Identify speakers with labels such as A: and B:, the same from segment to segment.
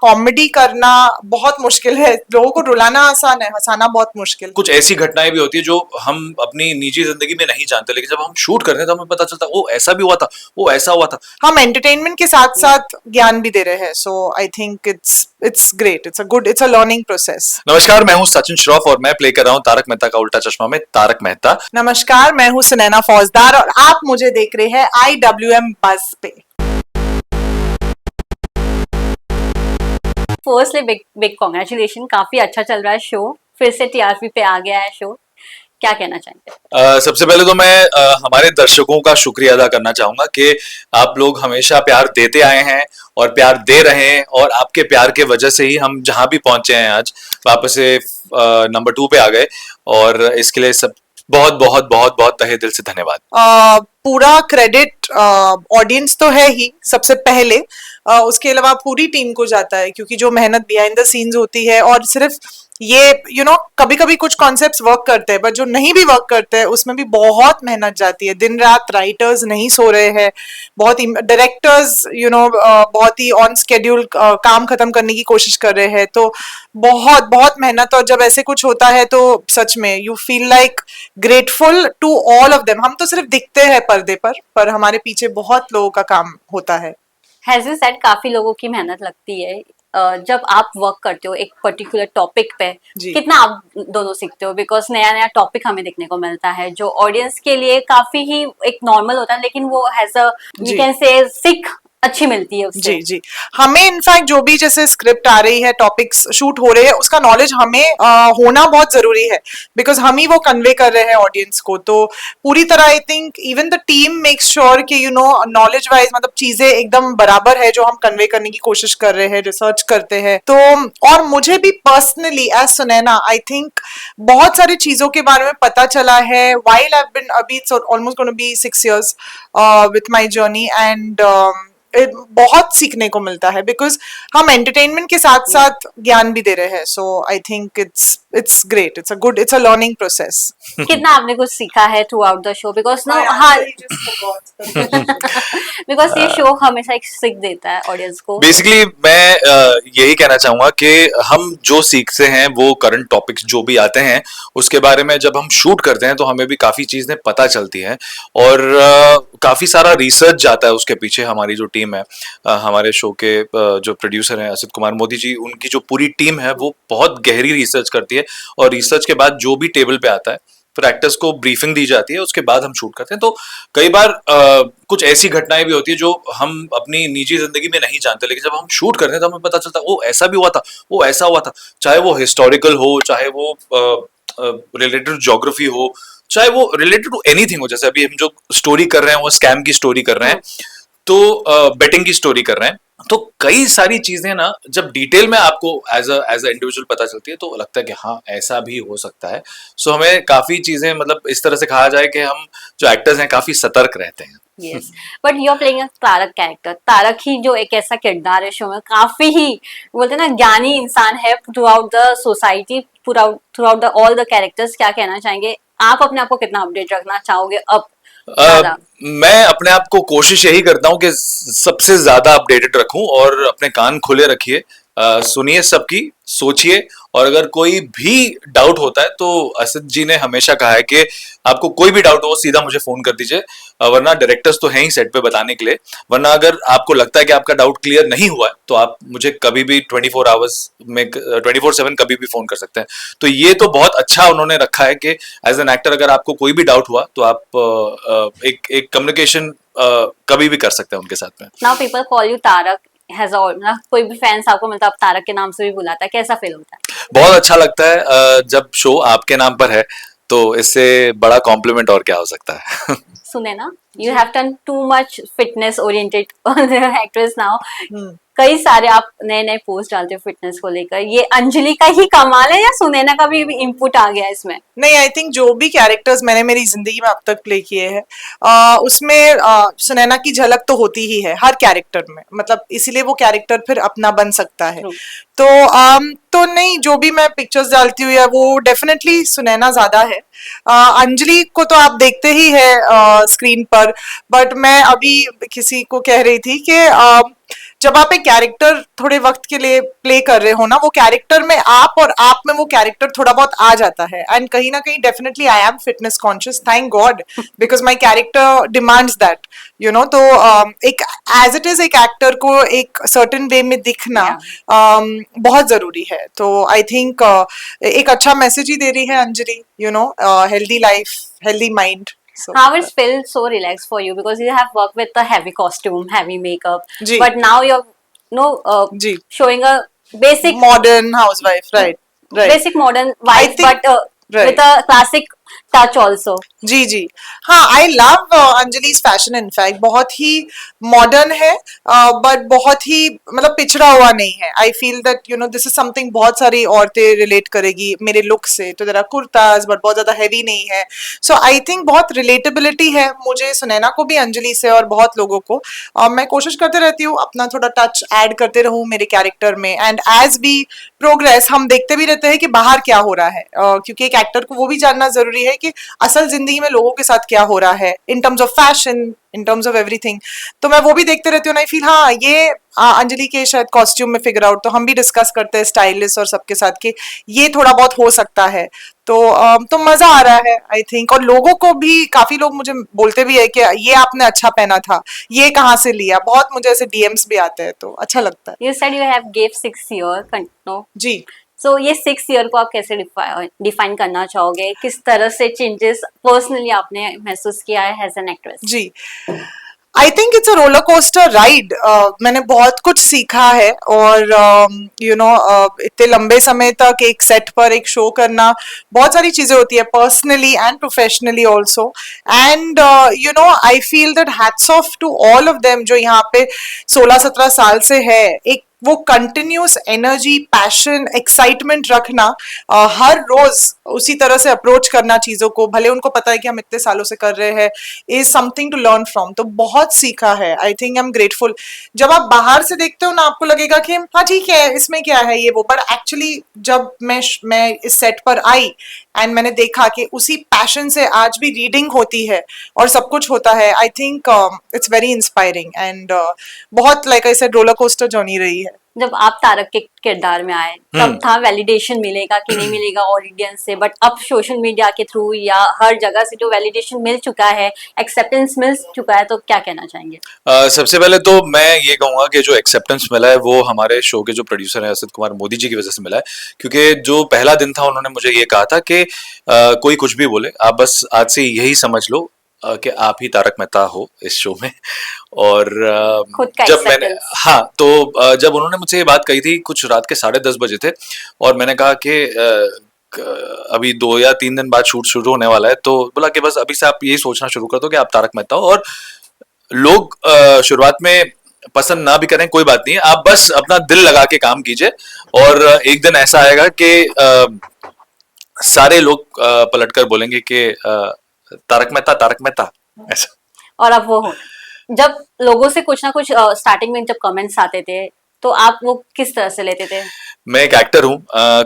A: Comedy करना बहुत मुश्किल है, लोगों को रुलाना आसान है, हंसाना बहुत मुश्किल।
B: कुछ ऐसी घटनाएं भी होती है जो हम अपनी निजी जिंदगी में नहीं जानते, लेकिन जब हम शूट करते हैं तो हमें पता चलता है, ओ ऐसा भी हुआ था, वो ऐसा हुआ था।
A: हम एंटरटेनमेंट के साथ साथ ज्ञान भी दे रहे हैं, so I think it's great, it's a learning process.
B: नमस्कार, मैं हूं सचिन श्रॉफ और मैं प्ले कर रहा हूं तारक मेहता का उल्टा चश्मा में तारक मेहता।
A: नमस्कार, मैं हूं सुनैना फौजदार और आप मुझे देख रहे हैं IWM बज़ पे।
C: फर्स्टली बिग कांग्रेचुलेशन, काफी अच्छा चल रहा है शो, फिर से टीआरपी पे आ गया है शो, क्या कहना चाहेंगे?
B: सबसे पहले तो मैं हमारे दर्शकों का शुक्रिया अदा करना चाहूंगा कि आप लोग हमेशा प्यार देते आए हैं और प्यार दे रहे हैं, और आपके प्यार के वजह से ही हम जहां भी पहुंचे हैं आज वापस से नंबर 2 पे आ गए, और इसके लिए सब बहुत बहुत बहुत बहुत तहे दिल से धन्यवाद।
A: पूरा क्रेडिट ऑडियंस तो है ही सबसे पहले, उसके अलावा पूरी टीम को जाता है, क्योंकि जो मेहनत बिहाइंड द सीन्स होती है, और सिर्फ ये कभी कभी कुछ कॉन्सेप्ट्स वर्क करते हैं, बट जो नहीं भी वर्क करते हैं उसमें भी बहुत मेहनत जाती है। दिन रात राइटर्स नहीं सो रहे हैं, बहुत ही डायरेक्टर्स बहुत ही ऑन स्केड्यूल काम खत्म करने की कोशिश कर रहे हैं, तो बहुत बहुत मेहनत। और जब ऐसे कुछ होता है तो सच में you feel like grateful to all of them. हम तो सिर्फ दिखते हैं पर्दे पर हमारे पीछे बहुत लोगों का काम होता है।
C: हैज यू सेड, काफी लोगों की मेहनत लगती है। जब आप वर्क करते हो एक पर्टिकुलर टॉपिक पे, कितना आप दोनों सीखते हो? बिकॉज नया नया टॉपिक हमें देखने को मिलता है जो ऑडियंस के लिए काफी ही एक नॉर्मल होता है, लेकिन वो has a you can say सीख अच्छी मिलती है उससे।
A: जी जी, हमें इनफैक्ट जो भी जैसे स्क्रिप्ट आ रही है, टॉपिक्स शूट हो रहे हैं, उसका नॉलेज हमें होना बहुत जरूरी है, बिकॉज हम ही वो कन्वे कर रहे हैं ऑडियंस को। तो पूरी तरह I think even the team makes sure कि नॉलेज वाइज मतलब चीजें एकदम बराबर है जो हम कन्वे करने की कोशिश कर रहे हैं, रिसर्च करते हैं। तो और मुझे भी personally as Sunaina I think बहुत सारी चीजों के बारे में पता चला है व्हाइल आई हैव बीन, अभी it's almost gonna be 6 years with my journey, and बहुत सीखने को मिलता है, बिकॉज हम एंटरटेनमेंट के साथ साथ ज्ञान भी दे रहे हैं। So I think it's great, it's a learning process.
C: कितना आपने कुछ सीखा है throughout the show? Because no because ये शो हमेशा एक सीख देता है ऑडियंस को।
B: बेसिकली मैं यही कहना चाहूंगा कि हम जो सीखते हैं वो करंट टॉपिक्स जो भी आते हैं उसके बारे में जब हम शूट करते हैं तो हमें भी काफी चीजें पता चलती हैं, और काफी सारा रिसर्च जाता है उसके पीछे। हमारी जो टीम है, हमारे शो के जो प्रोड्यूसर हैं असित कुमार मोदी जी, उनकी जो पूरी टीम है वो बहुत गहरी रिसर्च करती है, और रिसर्च के बाद जो भी टेबल पे आता है फिर एक्टर्स को ब्रीफिंग दी जाती है, उसके बाद हम शूट करते हैं। तो कई बार कुछ ऐसी घटनाएं भी होती है जो हम अपनी निजी जिंदगी में नहीं जानते, लेकिन जब हम शूट करते हैं तो हमें पता चलता है, ओ ऐसा भी हुआ था, वो ऐसा हुआ था। चाहे वो हिस्टोरिकल हो, चाहे वो रिलेटेड ज्योग्राफी हो, चाहे वो रिलेटेड टू एनीथिंग हो। जैसे अभी हम जो स्टोरी कर रहे हैं वो स्कैम की स्टोरी कर रहे हैं, तो बेटिंग की स्टोरी कर रहे हैं। तो कई सारी चीजें ना जब डिटेल में आपको एज अ इंडिविजुअल पता चलती है तो लगता है कि हाँ ऐसा भी हो सकता है। सो हमें काफी चीजें, मतलब इस तरह से कहा जाए कि हम जो एक्टर्स हैं काफी सतर्क रहते हैं।
C: Yes, but you are playing a Tarak character. Tarak ही जो एक ऐसा किरदार है शो में, काफी ही बोलते हैं ना ज्ञानी इंसान है throughout the society, through out the all the characters. क्या कहना चाहेंगे आप? अपने आप को कितना अपडेट रखना चाहोगे अब?
B: मैं अपने आप को कोशिश यही करता हूँ कि सबसे ज्यादा अपडेटेड रखूं, और अपने कान खुले रखिए, सुनिए सबकी, सोचिए, और अगर कोई भी डाउट होता है तो असित जी ने हमेशा कहा है कि आपको कोई भी डाउट हो सीधा मुझे फोन कर दीजिए, वरना डायरेक्टर्स तो हैं ही सेट पे बताने के लिए। वरना अगर आपको लगता है कि आपका डाउट क्लियर नहीं हुआ है तो आप मुझे कभी भी 24 आवर्स में 24/7 कभी भी फोन कर सकते हैं। तो ये तो बहुत अच्छा उन्होंने रखा है कि एज एन एक्टर अगर आपको कोई भी डाउट हुआ तो आप एक कम्युनिकेशन कभी भी कर सकते हैं उनके साथ में।
C: Now people call you Tarak, हैज ना कोई भी फैंस आपको मिलता है आप तारक के नाम से भी बुलाता है, कैसा फील होता है?
B: बहुत अच्छा लगता है जब शो आपके नाम पर है, तो इससे बड़ा कॉम्प्लीमेंट और क्या हो सकता है।
C: सुने ना, you have done too much fitness oriented actress now. कई सारे आप नए नए पोस्ट डालते हो फिटनेस को लेकर, ये अंजलि का ही कमाल है या सुनैना का भी इनपुट आ गया इसमें?
A: नहीं, आई थिंक जो भी कैरेक्टर्स मैंने मेरी जिंदगी में अब तक प्ले किए हैं उसमें सुनैना की झलक तो होती ही है हर कैरेक्टर में, मतलब इसीलिए वो कैरेक्टर फिर अपना बन सकता है। तो नहीं, जो भी मैं पिक्चर्स डालती हूँ वो डेफिनेटली सुनैना ज्यादा है। अंजलि को तो आप देखते ही है स्क्रीन पर, बट मैं अभी किसी को कह रही थी कि जब आप एक कैरेक्टर थोड़े वक्त के लिए प्ले कर रहे हो ना, वो कैरेक्टर में आप और आप में वो कैरेक्टर थोड़ा बहुत आ जाता है, एंड कहीं ना कहीं definitely I am fitness conscious, thank God, because my character demands that, you know. तो एक एज इट इज एक एक्टर को एक सर्टेन वे में दिखना बहुत जरूरी है। तो आई थिंक एक अच्छा मैसेज ही दे रही है Anjali, you know, healthy life, healthy mind. So,
C: How it feels so relaxed for you because you have worked with a heavy costume, heavy makeup,
A: जी.
C: but now you're
A: जी.
C: showing a basic
A: modern housewife, right? Right.
C: basic modern
A: I
C: wife,
A: think,
C: but
A: right.
C: with a classic touch also.
A: जी जी, हाँ, I love Anjali's fashion, in fact बहुत ही modern है, but बहुत ही मतलब पिछड़ा हुआ नहीं है। आई feel that you know this is something बहुत सारी औरतें रिलेट करेगी मेरे लुक से। तो जरा कुर्ताज, बट बहुत ज्यादा हैवी नहीं है। सो आई थिंक बहुत रिलेटेबिलिटी है मुझे, सुनैना को भी, अंजलि से, और बहुत लोगों को। मैं कोशिश करते रहती हूँ अपना थोड़ा टच ऐड करते रहूँ मेरे कैरेक्टर में, एंड एज बी प्रोग्रेस हम देखते भी रहते हैं कि बाहर क्या हो रहा है, क्योंकि एक एक्टर को वो भी जानना जरूरी है कि असल जिंदगी में लोगों के साथ क्या हो रहा है, in terms of fashion, in terms of everything. तो मैं वो भी देखते रहती हूँ, आई फील हाँ ये अंजलि के शायद कॉस्ट्यूम में फिगर आउट, तो हम भी डिस्कस करते हैं स्टाइलिस्ट और सबके साथ कि ये थोड़ा बहुत हो सकता है। तो मजा आ रहा है आई थिंक, और लोगों को भी, काफी लोग मुझे बोलते भी है कि ये आपने अच्छा पहना था, ये कहाँ से लिया, बहुत मुझे ऐसे डीएम्स भी आते हैं, तो अच्छा लगता है।
C: You said you have gave 6 year, no?
A: जी।
C: सो ये 6 year को आप कैसे डिफाइन करना चाहोगे? किस तरह से चेंजेस पर्सनली आपने महसूस किया है एज एन एक्ट्रेस?
A: जी, I think it's a roller coaster ride. मैंने बहुत कुछ सीखा है, और यू नो इतने लंबे समय तक एक सेट पर एक शो करना, बहुत सारी चीजें होती है personally and professionally also, and you know I feel that hats off to all of them जो यहाँ पे 16-17 साल से है। एक वो कंटिन्यूस एनर्जी, पैशन, एक्साइटमेंट रखना, हर रोज उसी तरह से अप्रोच करना चीजों को, भले उनको पता है कि हम इतने सालों से कर रहे हैं, is something to learn from. तो बहुत सीखा है, I think I am grateful. जब आप बाहर से देखते हो ना, आपको लगेगा कि हाँ ठीक है, इसमें क्या है ये वो, बट एक्चुअली जब मैं इस सेट पर आई एंड मैंने देखा कि उसी पैशन से आज भी रीडिंग होती है और सब कुछ होता है, I think it's very inspiring, and बहुत like I said roller coaster journey रही है।
C: जब आप तारक के किरदार में आए तब था वैलिडेशन मिलेगा कि नहीं मिलेगा ऑडियंस से, बट अब सोशल मीडिया के थ्रू या हर जगह से जो वैलिडेशन मिल चुका है, एक्सेप्टेंस मिल चुका है, तो क्या कहना चाहेंगे?
B: सबसे पहले तो मैं ये कहूंगा कि जो एक्सेप्टेंस मिला है वो हमारे शो के जो प्रोड्यूसर हैं असित कुमार मोदी जी की वजह से मिला है, क्योंकि जो पहला दिन था उन्होंने मुझे ये कहा था कि कोई कुछ भी बोले, आप बस आज से यही समझ लो कि आप ही तारक मेहता हो इस शो में। और
C: खुद का
B: जब मैंने,
C: acceptance।
B: हाँ, तो जब उन्होंने मुझसे ये बात कही थी, कुछ रात के 10:30 बजे थे, और मैंने कहा कि अभी 2 या 3 दिन बाद शूट शुरू होने वाला है, तो बोला कि बस अभी से आप यही सोचना शुरू कर दो कि आप तारक मेहता हो, और लोग शुरुआत में पसंद ना भी करें कोई बात नहीं, आप बस अपना दिल लगा के काम कीजिए, और एक दिन ऐसा आएगा कि सारे लोग पलटकर बोलेंगे कि तारक मेहता ऐसा।
C: और अब वो हो, जब लोगों से कुछ ना कुछ स्टार्टिंग में जब कमेंट्स आते थे तो आप वो किस तरह से लेते थे?
B: मैं एक एक्टर हूँ,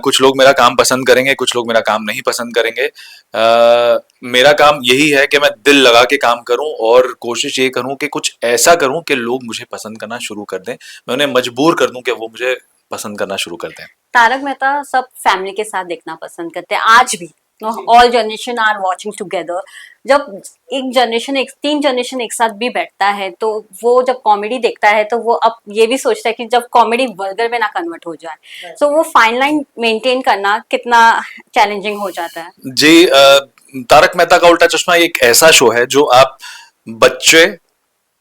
B: कुछ लोग मेरा काम पसंद करेंगे, कुछ लोग मेरा काम नहीं पसंद करेंगे। मेरा काम यही है कि मैं दिल लगा के काम करूं, और कोशिश ये करूं कि कुछ ऐसा करूं कि लोग मुझे पसंद करना शुरू कर दें, मैं उन्हें मजबूर कर दूं कि वो मुझे पसंद करना शुरू कर दें।
C: तारक मेहता सब फैमिली के साथ देखना पसंद करते हैं आज भी, all generation are watching together. जब एक जनरेशन, एक 3 जनरेशन एक साथ भी बैठता है तो वो जब कॉमेडी देखता है तो वो अब ये भी सोचता है कि जब कॉमेडी वल्गर में ना कन्वर्ट हो जाए, तो वो फाइन लाइन मेंटेन करना कितना चैलेंजिंग हो जाता है।
B: जी, तारक मेहता का उल्टा चश्मा एक ऐसा शो है जो आप बच्चे,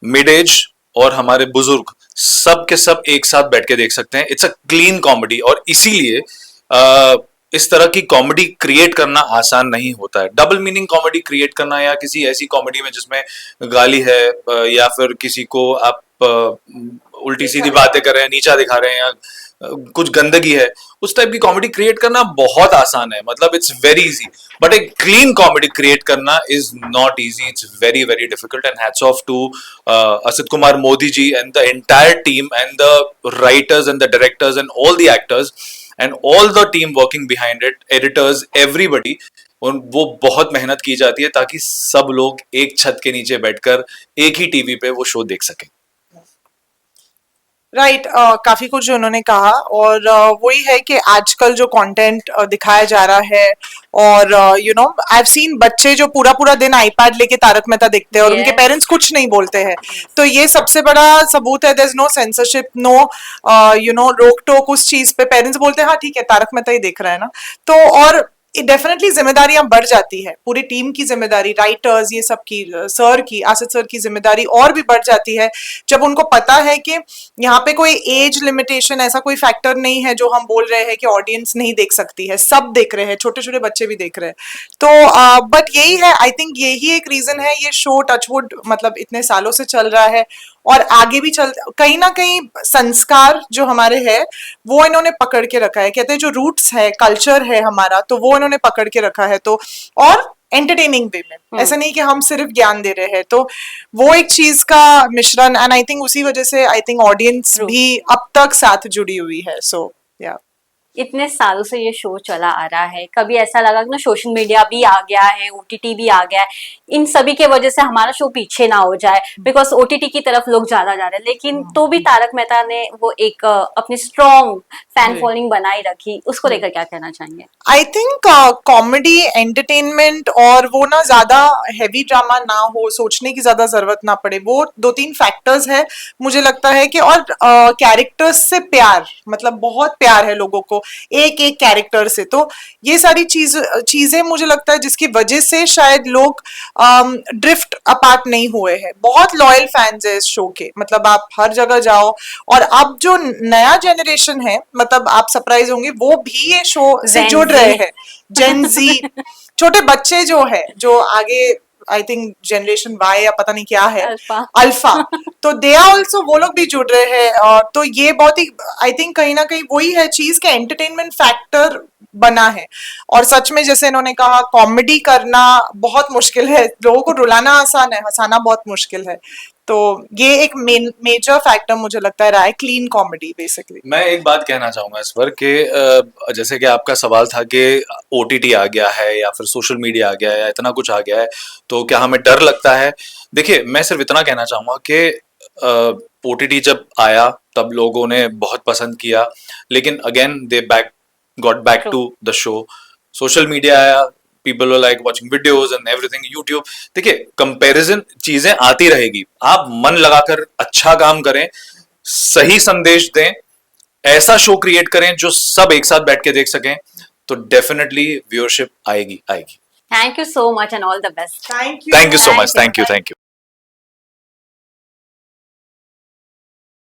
B: मिड एज और हमारे बुजुर्ग सब के सब एक साथ बैठ के देख सकते हैं। इट्स अ क्लीन कॉमेडी, और इसीलिए इस तरह की कॉमेडी क्रिएट करना आसान नहीं होता है। डबल मीनिंग कॉमेडी क्रिएट करना, या किसी ऐसी कॉमेडी में जिसमें गाली है, या फिर किसी को आप उल्टी सीधी बातें कर रहे हैं, नीचा दिखा रहे हैं, या कुछ गंदगी है, उस टाइप की कॉमेडी क्रिएट करना बहुत आसान है, मतलब इट्स वेरी इजी। बट एक क्लीन कॉमेडी क्रिएट करना is not easy, it's very very difficult, and hats off to Asit Kumar Modi ji and the entire team and the writers and the directors and all the actors and all the team working behind it, editors, everybody. वो बहुत मेहनत की जाती है ताकि सब लोग एक छत के नीचे बैठकर एक ही टीवी पे वो शो देख सकें।
A: राइट काफी कुछ जो उन्होंने कहा और वही है कि आजकल जो कंटेंट दिखाया जा रहा है और you know I have seen बच्चे जो पूरा पूरा दिन आईपैड लेके तारक मेहता देखते हैं और उनके
C: Yes.
A: पेरेंट्स कुछ नहीं बोलते हैं। तो ये सबसे बड़ा सबूत है, there is no censorship, no you know रोक टोक उस चीज पे। पेरेंट्स बोलते हैं हाँ ठीक है तारक मेहता ही देख रहा है ना। तो और डेफिनेटली जिम्मेदारियां बढ़ जाती है, पूरी टीम की जिम्मेदारी, राइटर्स ये सब की, सर की, आसिफ सर की जिम्मेदारी और भी बढ़ जाती है जब उनको पता है कि यहाँ पे कोई एज लिमिटेशन ऐसा कोई फैक्टर नहीं है जो हम बोल रहे हैं कि ऑडियंस नहीं देख सकती है, सब देख रहे हैं, छोटे छोटे बच्चे भी देख रहे हैं। तो बट यही है, आई थिंक यही एक रीजन है ये शो टचवुड मतलब इतने सालों से चल रहा है और आगे भी चल, कहीं ना कहीं संस्कार जो हमारे है वो इन्होंने पकड़ के रखा है। कहते हैं जो रूट्स है, कल्चर है हमारा, तो वो इन्होंने पकड़ के रखा है। तो और एंटरटेनिंग वे में, ऐसा नहीं कि हम सिर्फ ज्ञान दे रहे हैं। तो वो एक चीज का मिश्रण, एंड आई थिंक उसी वजह से आई थिंक ऑडियंस
C: True.
A: भी अब तक साथ जुड़ी हुई है। सो या
C: इतने सालों से ये शो चला आ रहा है, कभी ऐसा लगा कि ना सोशल मीडिया भी आ गया है, ओटीटी भी आ गया है, इन सभी के वजह से हमारा शो पीछे ना हो जाए, बिकॉज ओटीटी की तरफ लोग ज्यादा जा रहे हैं, लेकिन तो भी तारक मेहता ने वो एक अपनी स्ट्रॉन्ग फैन
A: जी।
C: फॉलोइंग बनाई रखी, उसको लेकर क्या कहना चाहेंगे?
A: आई थिंक कॉमेडी एंटरटेनमेंट और वो ना ज्यादा हैवी ड्रामा ना हो, सोचने की ज्यादा जरूरत ना पड़े, वो दो तीन फैक्टर्स है मुझे लगता है कि। और कैरेक्टर्स से प्यार, मतलब बहुत प्यार है लोगों को एक एक कैरेक्टर से। तो ये सारी चीजें मुझे लगता है जिसकी वजह से शायद लोग ड्रिफ्ट अपार्ट नहीं हुए हैं। बहुत लॉयल फैंस है इस शो के, मतलब आप हर जगह जाओ। और अब जो नया जनरेशन है, मतलब आप सरप्राइज होंगे, वो भी ये शो से
C: Gen
A: जुड़
C: Z.
A: रहे हैं। जेन जी, छोटे बच्चे जो है, जो आगे आई थिंक जनरेशन वाई या पता नहीं क्या है,
C: अल्फा।
A: अल्फा, तो दे आर ऑल्सो, वो लोग भी जुड़ रहे हैं। तो ये बहुत ही आई थिंक कहीं ना कहीं वही है चीज के एंटरटेनमेंट फैक्टर बना है। और सच में जैसे इन्होंने कहा, कॉमेडी करना बहुत मुश्किल है, लोगों को रुलाना आसान है, हंसाना बहुत मुश्किल है। तो ये एक मेजर फैक्टर मुझे लगता है रहा है, क्लीन कॉमेडी बेसिकली।
B: मैं एक बात कहना चाहूंगा इस पर कि जैसे कि आपका सवाल था कि ओटीटी आ गया है या फिर सोशल मीडिया आ गया है या इतना कुछ आ गया है तो क्या हमें डर लगता है। देखिए मैं सिर्फ इतना कहना चाहूंगा कि ओटीटी जब आया तब लोगों ने बहुत पसंद किया, लेकिन again they got back to the show. Social media आया, people like watching videos and everything, YouTube. देखिए कंपैरिजन चीजें आती रहेगी, आप मन लगाकर अच्छा काम करें, सही संदेश दें, ऐसा शो क्रिएट करें जो सब एक साथ बैठ के देख सकें, तो डेफिनेटली व्यूअरशिप आएगी आएगी।
C: Thank you so much and all the best.
A: Thank you.
B: Thank you so
C: Thank
B: much,
C: you.
B: Thank you, thank you.